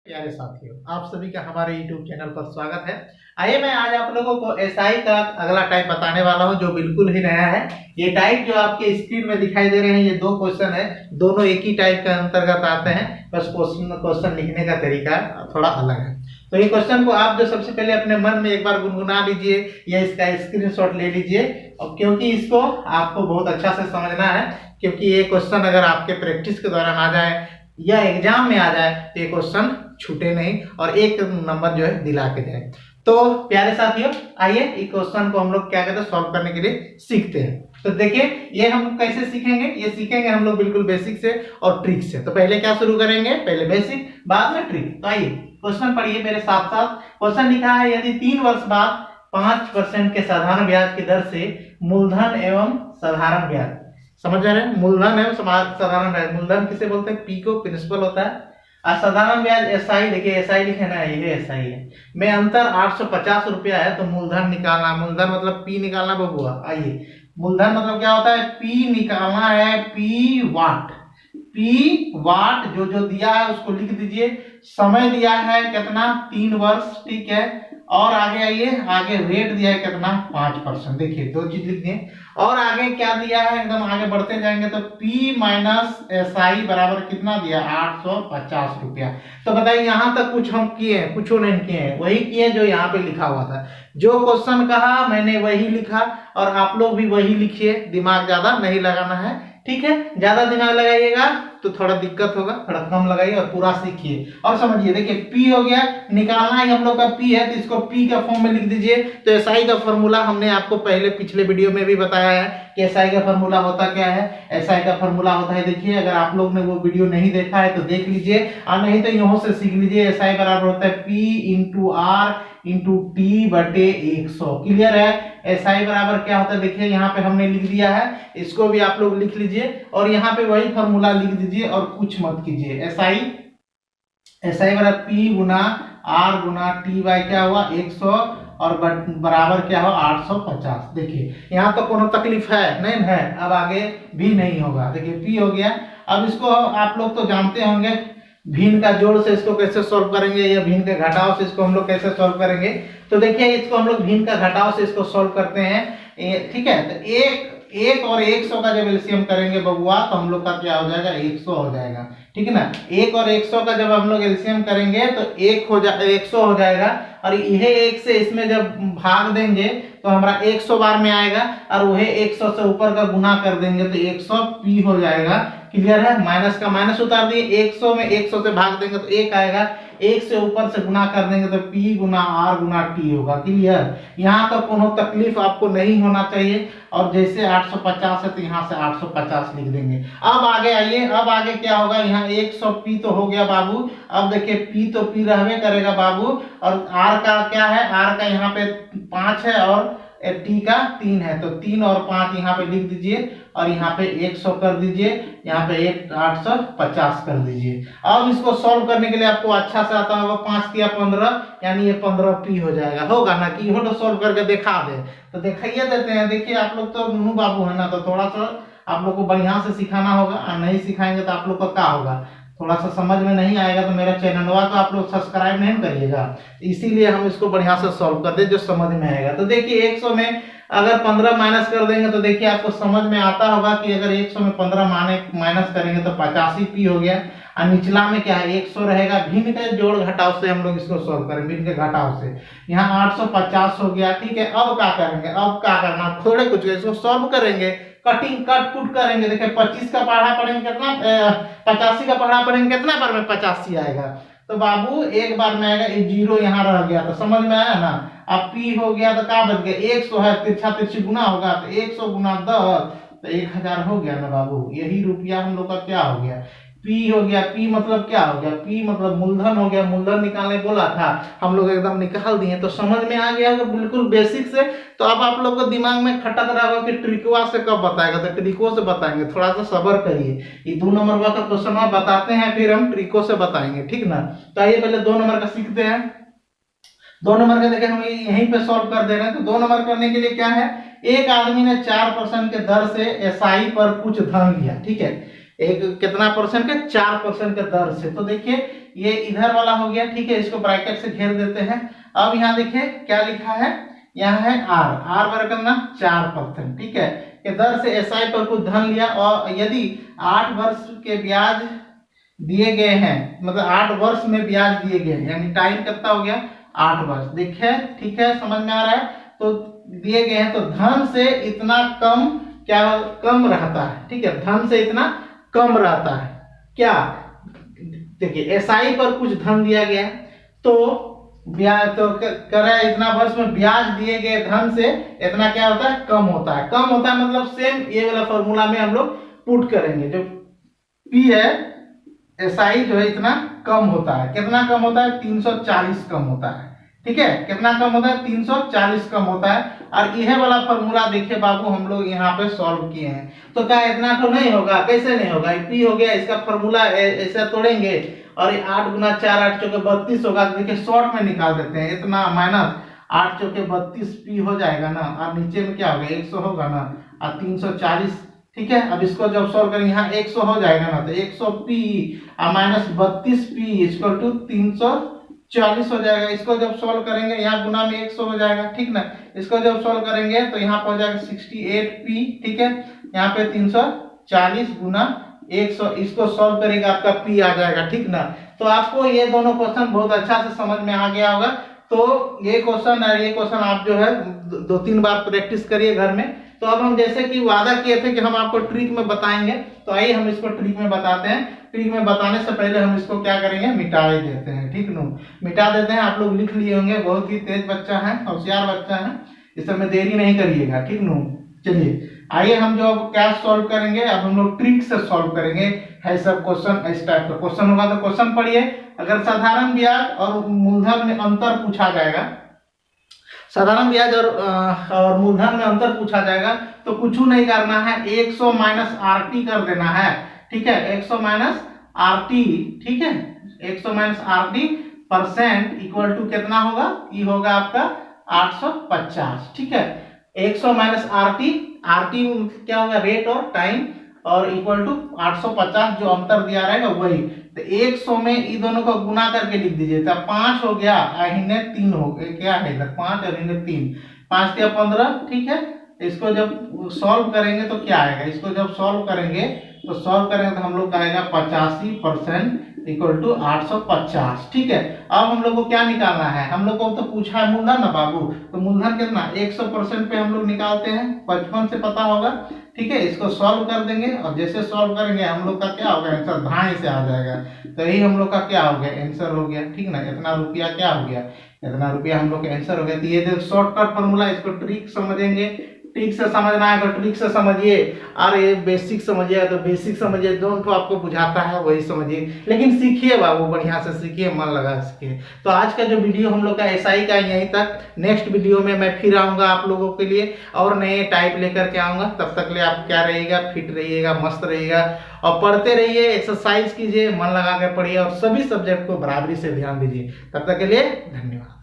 प्यारे साथियों, आप सभी का हमारे YouTube चैनल पर स्वागत है। आइए मैं आज आप लोगों को एसआई का अगला टाइप बताने वाला हूं जो बिल्कुल ही नया है। ये टाइप जो आपके स्क्रीन में दिखाई दे रहे हैं, ये दो क्वेश्चन है, दोनों एक ही टाइप के अंतर्गत आते हैं, बस क्वेश्चन लिखने का तरीका थोड़ा अलग है। तो ये क्वेश्चन को आप जो सबसे पहले अपने मन में एक बार गुनगुना लीजिए या इसका स्क्रीनशॉट ले लीजिए, और क्योंकि इसको आपको बहुत अच्छा से समझना है, क्योंकि ये क्वेश्चन अगर आपके प्रैक्टिस के दौरान आ जाए या एग्जाम में आ जाए तो ये क्वेश्चन छूटे नहीं और एक नंबर जो है दिला के जाए। तो प्यारे साथियों, आइए इस क्वेश्चन को हम लोग क्या कहते हैं सॉल्व करने के लिए सीखते हैं। तो देखिए ये हम कैसे सीखेंगे, ये सीखेंगे हम लोग बिल्कुल बेसिक से और ट्रिक से। तो पहले क्या शुरू करेंगे, पहले बेसिक बाद में ट्रिक। तो आइए क्वेश्चन पढ़िए मेरे साथ साथ। क्वेश्चन लिखा है, यदि 3 वर्ष बाद 5% के साधारण ब्याज की दर से मूलधन एवं साधारण ब्याज, समझ रहे हैं, मूलधन एवं साधारण ब्याज, मूलधन किसे बोलते हैं, पी को प्रिंसिपल होता है, और साधारण ब्याज एसआई, देखिए एसआई लिखे ना, ये एसआई है, में अंतर 850 रुपया है। तो मूलधन निकालना, मूलधन मतलब पी निकालना बबुआ। आइए मूलधन मतलब क्या होता है, पी निकालना है, पी वाट जो जो दिया है उसको लिख दीजिए। समय दिया है कितना, 3 वर्ष, ठीक है। और आगे आइए, आगे रेट दिया है कितना, 5%। देखिए दो चीज लिख दिए, और आगे क्या दिया है, एकदम आगे बढ़ते जाएंगे तो P माइनस SI बराबर कितना दिया, 850 रुपया। तो बताइए यहां तक कुछ हम किए हैं, कुछ नहीं किए हैं, वही किए जो यहाँ पे लिखा हुआ था। जो क्वेश्चन कहा मैंने वही लिखा, और आप लोग भी वही लिखिए, दिमाग ज्यादा नहीं लगाना है, ठीक है। ज्यादा दिमाग लगाइएगा तो थोड़ा दिक्कत होगा, थोड़ा कम लगाइए और पूरा सीखिए और समझिए। देखिए पी हो गया, निकालना ही हम लोग का पी है, तो इसको पी का फॉर्म में लिख दीजिए। तो एसआई का फॉर्मूला हमने आपको पहले पिछले वीडियो में भी बताया है कि एसआई का फॉर्मूला होता क्या है। एसआई का फॉर्मूला होता है, देखिए अगर आप लोग ने वो वीडियो नहीं देखा है तो देख लीजिए, और नहीं तो यहाँ से सीख लीजिए। एसआई बराबर होता है P into R into T बटे 100। क्लियर है। एसआई बराबर क्या होता है, देखिए यहाँ पे हमने लिख दिया है, इसको भी आप लोग लिख लीजिए और यहाँ पे वही फॉर्मूला लिख दीजिए और कुछ मत कीजिए। एसआई बराबर पी गुना आर गुना टी बाई क्या हुआ 100 और बराबर क्या हो 850। देखिए यहाँ तो कोनो तकलीफ है नहीं है, अब आगे भी नहीं होगा। देखिए पी हो गया। अब इसको आप लोग तो जानते होंगे, भिन्न का जोड़ से इसको कैसे सॉल्व करेंगे या भिन्न के घटाव से इसको हम लोग कैसे सॉल्व करेंगे। तो देखिए इसको हम लोग भिन्न का घटाव से इसको सॉल्व करते हैं, ठीक है। तो एक और 100 का जब एलसीएम करेंगे बबुआ तो हम लोग का क्या हो जाएगा, 100 हो जाएगा, ठीक है ना। 1 और 100 का जब हम लोग एलसीएम करेंगे तो 100 हो जाएगा, और यह 1 से इसमें जब भाग देंगे तो हमारा 100 बार में आएगा, और वह 100 से ऊपर का गुना कर देंगे तो 100 पी हो जाएगा। क्लियर है। माइनस का माइनस उतार दिए, 100 में 100 से भाग देंगे तो 1 आएगा, 1 से ऊपर से गुना कर देंगे तो P गुना R गुना T होगा। क्लियर। यहाँ तो कोनो तकलीफ आपको नहीं होना चाहिए, और जैसे 850 है तो यहाँ से 850 लिख देंगे। अब आगे आइए, अब आगे क्या होगा, यहाँ 100 P तो हो गया बाबू। अब देखिए P तो P रहबे करेगा बाबू, और R का क्या है, R का यहाँ पे 5 है और T का 3 है, तो 3 और 5 यहाँ पे लिख दीजिए, और यहाँ पे 100 कर दीजिए, यहाँ पे 850 कर दीजिए। अब इसको सॉल्व करने के लिए आपको अच्छा से आता होगा, 5 किया 15, यानी ये 15 पी हो जाएगा, होगा ना। कि हो तो सॉल्व करके दिखा दे, तो दिखाइए देते हैं। देखिए आप लोग तो नूनू बाबू है ना, तो थोड़ा सा आप लोग को बढ़िया से सिखाना होगा, और नहीं सिखाएंगे तो आप लोग का क्या होगा, थोड़ा सा समझ में नहीं आएगा तो मेरा चैनलवा को आप लोग सब्सक्राइब नहीं करिएगा। इसीलिए हम इसको बढ़िया से सॉल्व कर दे जो समझ में आएगा। तो देखिए 100 में अगर 15 माइनस कर देंगे तो देखिए आपको समझ में आता होगा कि अगर 100 में 15 माइनस करेंगे तो 85 पी हो गया, और निचला में क्या है 100 रहेगा। भिन्न के जोड़ घटाव से हम लोग इसको सॉल्व करें, भिन्न के घटाव से यहाँ 850 हो गया, ठीक है। अब क्या करेंगे, अब क्या करना, थोड़े कुछ इसको सॉल्व करेंगे, कटिंग कट कुट करेंगे। देखिए 25 का पढ़ा पढ़ेंगे कितना, 85 का पढ़ा पढ़ेंगे कितना बार में 85 आएगा, तो बाबू एक बार में आएगा। ये जीरो यहाँ रह गया, तो समझ में आया ना। अब पी हो गया तो क्या बच गया, 100 है, तिरछा तिरछी गुना होगा तो 100 गुना 10 तो 1000 हो गया ना बाबू। यही रुपया हम लोग का क्या हो गया, पी हो गया। पी मतलब क्या हो गया, पी मतलब मूलधन हो गया। मूलधन निकालने बोला था, हम लोग एकदम निकाल दिए, तो समझ में आ गया होगा बिल्कुल बेसिक से। तो अब आप लोग को दिमाग में खटक रहा होगा कि ट्रिकवा से कब बताएगा, तो ट्रिको से बताएंगे, थोड़ा सा सब्र करिए। ये 2 नंबर का क्वेश्चन बताते हैं, फिर हम ट्रिको से बताएंगे, ठीक ना। तो आइए पहले 2 नंबर का सीखते हैं। 2 नंबर का देखिए हम यहीं पे सॉल्व कर दे रहे हैं। तो 2 नंबर करने के लिए क्या है, एक आदमी ने 4% के दर से एसआई पर कुछ धन लिया, ठीक है। एक कितना परसेंट के 4% के दर से। तो देखिए ये इधर वाला हो गया, ठीक है, इसको ब्रैकेट से घेर देते हैं। अब यहाँ देखिए क्या लिखा है, यहाँ है आर बराबर ना 4%, ठीक है, के दर से एसआई पर कुछ धन लिया, और यदि 8 वर्ष के ब्याज दिए गए हैं, मतलब 8 वर्ष में ब्याज दिए गए हैं, यानी टाइम कितना हो गया 8 वर्ष। देखिए ठीक है, समझ में आ रहा है, तो दिए गए हैं तो धन से इतना कम क्या कम रहता है, ठीक है, धन से इतना कम रहता है क्या, देखिए एसआई पर कुछ धन दिया गया है तो ब्याज तो करे इतना वर्ष में ब्याज दिए गए धन से इतना क्या होता है कम होता है। कम होता है मतलब सेम ये वाला फॉर्मूला में हम लोग पुट करेंगे, जो पी है एसआई जो है इतना कम होता है, कितना कम होता है 340 कम होता है, ठीक है, कितना कम होता है 340 कम होता है। और यह वाला फॉर्मूला देखिए बाबू हम लोग यहाँ पे सॉल्व किए हैं, तो क्या इतना तो नहीं होगा, कैसे नहीं होगा, पी हो गया, इसका फॉर्मूला ऐसा तोड़ेंगे और 8 गुना 4 8 चौके 32 होगा, तो देखिए शॉर्ट में निकाल देते हैं, इतना माइनस 8 चौके 32 पी हो जाएगा ना, और नीचे में क्या होगा 100 होगा ना, और 340, ठीक है। अब इसको जब सॉल्व करेंगे यहाँ 100 हो जाएगा ना, तो 100 P minus 32 P equal to 340 हो जाएगा। इसको जब सॉल्व करेंगे यहाँ गुना में 100 हो जाएगा, ठीक ना, इसको जब सॉल्व करेंगे तो यहाँ पर हो जाएगा 68 पी, ठीक है, यहाँ पे 340 गुना 100, इसको सॉल्व करेगा आपका पी आ जाएगा, ठीक ना। तो आपको ये दोनों क्वेश्चन बहुत अच्छा से समझ में आ गया होगा। तो ये क्वेश्चन और ये क्वेश्चन आप जो है 2-3 बार प्रैक्टिस करिए घर में। तो अब हम जैसे कि वादा किए थे कि हम आपको ट्रिक में बताएंगे, तो आइए हम इसको ट्रिक में बताते हैं। ट्रिक में बताने से पहले हम इसको क्या करेंगे, मिटा ही देते हैं, ठीक नो, मिटा देते हैं। आप लोग लिख लिए होंगे, बहुत ही तेज बच्चा है, होशियार बच्चा है, इस समय देरी नहीं करिएगा, ठीक नो। चलिए आइए हम जो अब क्या सॉल्व करेंगे, अब हम लोग ट्रिक से सॉल्व करेंगे। है सब क्वेश्चन इस टाइप का क्वेश्चन होगा तो क्वेश्चन पढ़िए। अगर साधारण ब्याज और मूलधन में अंतर पूछा जाएगा, साधारण ब्याज और मूलधन में अंतर पूछा जाएगा तो कुछ नहीं करना है, 100 माइनस आरटी कर देना है, ठीक है, 100 माइनस आरटी, ठीक है, 100 minus RT percent equal to कितना होगा, ये होगा आपका 850, ठीक है, 100 माइनस आरटी, आरटी क्या होगा रेट और टाइम, और इक्वल टू 850 जो अंतर दिया रहेगा वही। तो 100 में ये दोनों को गुना करके लिख दीजिए, तो 5 हो गया, इन्हें 3 हो गया, क्या है इधर 5 और इन्हें 3, 5 या 15, ठीक है। इसको जब सॉल्व करेंगे तो क्या आएगा, इसको जब सॉल्व करेंगे तो हम लोग का आएगा 85% इक्वल टू 850, ठीक है। अब हम लोग को क्या निकालना है, हम लोग को तो पूछा है मूलधन ना बाबू, तो मूलधन कितना 100% पे हम लोग निकालते हैं, 55 से पता होगा, ठीक है। इसको सॉल्व कर देंगे और जैसे सॉल्व करेंगे हम लोग का क्या होगा आंसर ढाई से आ जाएगा, तो यही हम लोग का क्या हो गया आंसर हो गया, ठीक ना। इतना रुपया क्या हो गया, इतना रुपया हम लोग का आंसर हो गया। तो ये जो शॉर्टकट फॉर्मूला, इसको ट्रिक समझेंगे, ट्रिक से समझना है तो ट्रिक से समझिए, और ये बेसिक समझिए तो बेसिक समझिए, जो आपको बुझाता है वही समझिए, लेकिन सीखिए बाबू, बढ़िया से सीखिए, मन लगा सीखिए। तो आज का जो वीडियो हम लोग का एसआई का यहीं तक, नेक्स्ट वीडियो में मैं फिर आऊंगा आप लोगों के लिए और नए टाइप लेकर के आऊंगा। तब तक ले आप क्या रहिएगा, फिट रहिएगा, मस्त रहिएगा और पढ़ते रहिए, एक्सरसाइज कीजिए, मन लगा कर पढ़िए और सभी सब्जेक्ट को बराबरी से ध्यान दीजिए। तब तक के लिए धन्यवाद।